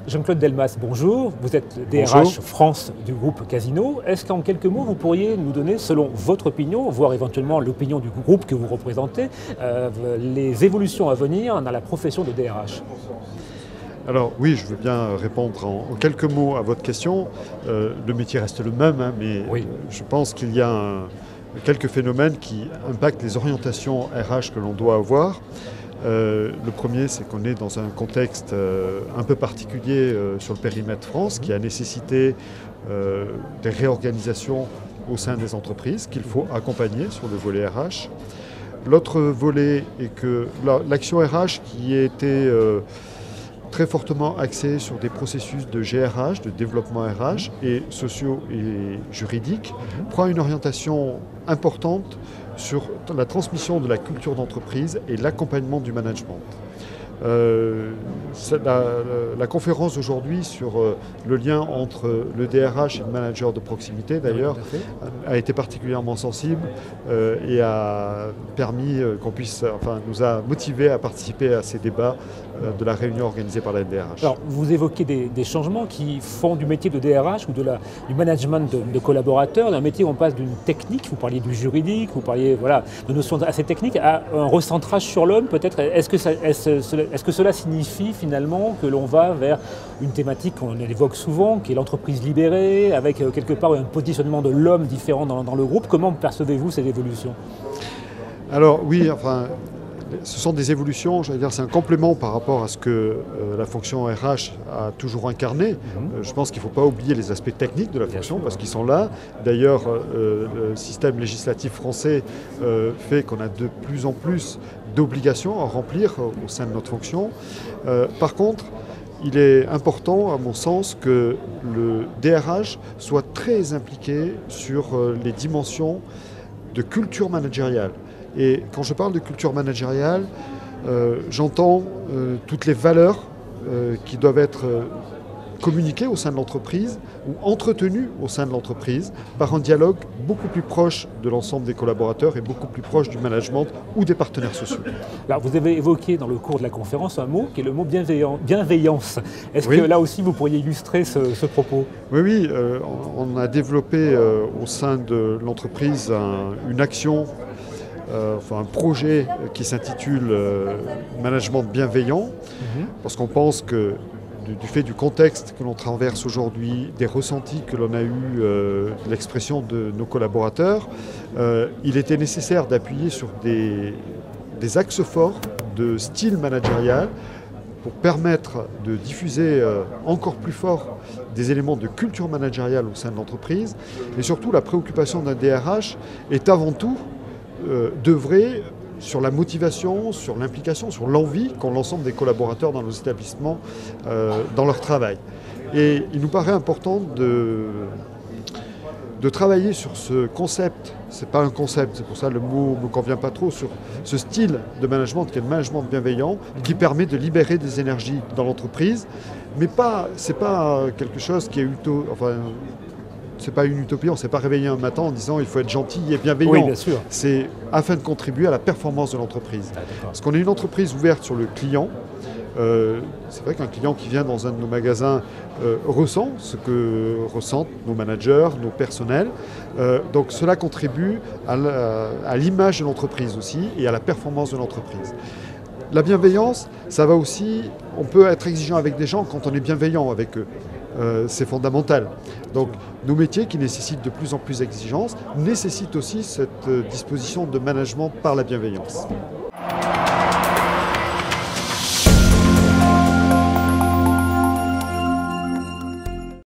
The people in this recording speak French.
Jean-Claude Delmas, bonjour. Vous êtes DRH Bonjour. France du groupe Casino. Est-ce qu'en quelques mots, vous pourriez nous donner, selon votre opinion, voire éventuellement l'opinion du groupe que vous représentez, les évolutions à venir dans la profession de DRH? Alors oui, je veux bien répondre en quelques mots à votre question. Le métier reste le même, hein, mais Oui. je pense qu'il y a quelques phénomènes qui impactent les orientations RH que l'on doit avoir. Le premier, c'est qu'on est dans un contexte un peu particulier sur le périmètre France, qui a nécessité des réorganisations au sein des entreprises qu'il faut accompagner sur le volet RH. L'autre volet est que l'action RH qui a été très fortement axée sur des processus de GRH, de développement RH et sociaux et juridiques, prend une orientation importante sur la transmission de la culture d'entreprise et l'accompagnement du management. La conférence aujourd'hui sur le lien entre le DRH et le manager de proximité, d'ailleurs, a été particulièrement sensible et a permis qu'on puisse, nous a motivés à participer à ces débats de la réunion organisée par la DRH. Alors, vous évoquez des changements qui font du métier de DRH ou du management de collaborateurs, d'un métier où on passe d'une technique, vous parliez du juridique, vous parliez de notions assez techniques, à un recentrage sur l'homme peut-être. Est-ce que cela signifie finalement que l'on va vers une thématique qu'on évoque souvent, qui est l'entreprise libérée, avec quelque part un positionnement de l'homme différent dans le groupe? Comment percevez-vous ces évolutions? Alors oui, ce sont des évolutions, j'allais dire, c'est un complément par rapport à ce que la fonction RH a toujours incarné. Je pense qu'il ne faut pas oublier les aspects techniques de la fonction parce qu'ils sont là. D'ailleurs, le système législatif français fait qu'on a de plus en plus d'obligations à remplir au sein de notre fonction. Par contre, il est important, à mon sens, que le DRH soit très impliqué sur les dimensions de culture managériale. Et quand je parle de culture managériale, j'entends toutes les valeurs qui doivent être communiquées au sein de l'entreprise ou entretenues au sein de l'entreprise par un dialogue beaucoup plus proche de l'ensemble des collaborateurs et beaucoup plus proche du management ou des partenaires sociaux. Alors, vous avez évoqué dans le cours de la conférence un mot qui est le mot bienveillance. Est-ce que là aussi vous pourriez illustrer ce propos? Oui, on a développé au sein de l'entreprise une action, un projet qui s'intitule Management bienveillant, parce qu'on pense que du fait du contexte que l'on traverse aujourd'hui, des ressentis que l'on a eus, de l'expression de nos collaborateurs, il était nécessaire d'appuyer sur des axes forts de style managérial pour permettre de diffuser encore plus fort des éléments de culture managériale au sein de l'entreprise. Et surtout, la préoccupation d'un DRH est avant tout d'œuvrer sur la motivation, sur l'implication, sur l'envie qu'ont l'ensemble des collaborateurs dans nos établissements dans leur travail. Et il nous paraît important de travailler sur ce concept, c'est pas un concept, c'est pour ça le mot ne me convient pas trop, sur ce style de management qui est le management bienveillant, qui permet de libérer des énergies dans l'entreprise, mais c'est pas quelque chose qui est c'est pas une utopie, on ne s'est pas réveillé un matin en disant il faut être gentil et bienveillant. Oui, bien sûr. C'est afin de contribuer à la performance de l'entreprise. Parce qu'on est une entreprise ouverte sur le client. C'est vrai qu'un client qui vient dans un de nos magasins ressent ce que ressentent nos managers, nos personnels. Donc cela contribue à l'image de l'entreprise aussi et à la performance de l'entreprise. La bienveillance, ça va aussi, on peut être exigeant avec des gens quand on est bienveillant avec eux. C'est fondamental. Donc nos métiers qui nécessitent de plus en plus d'exigence nécessitent aussi cette disposition de management par la bienveillance.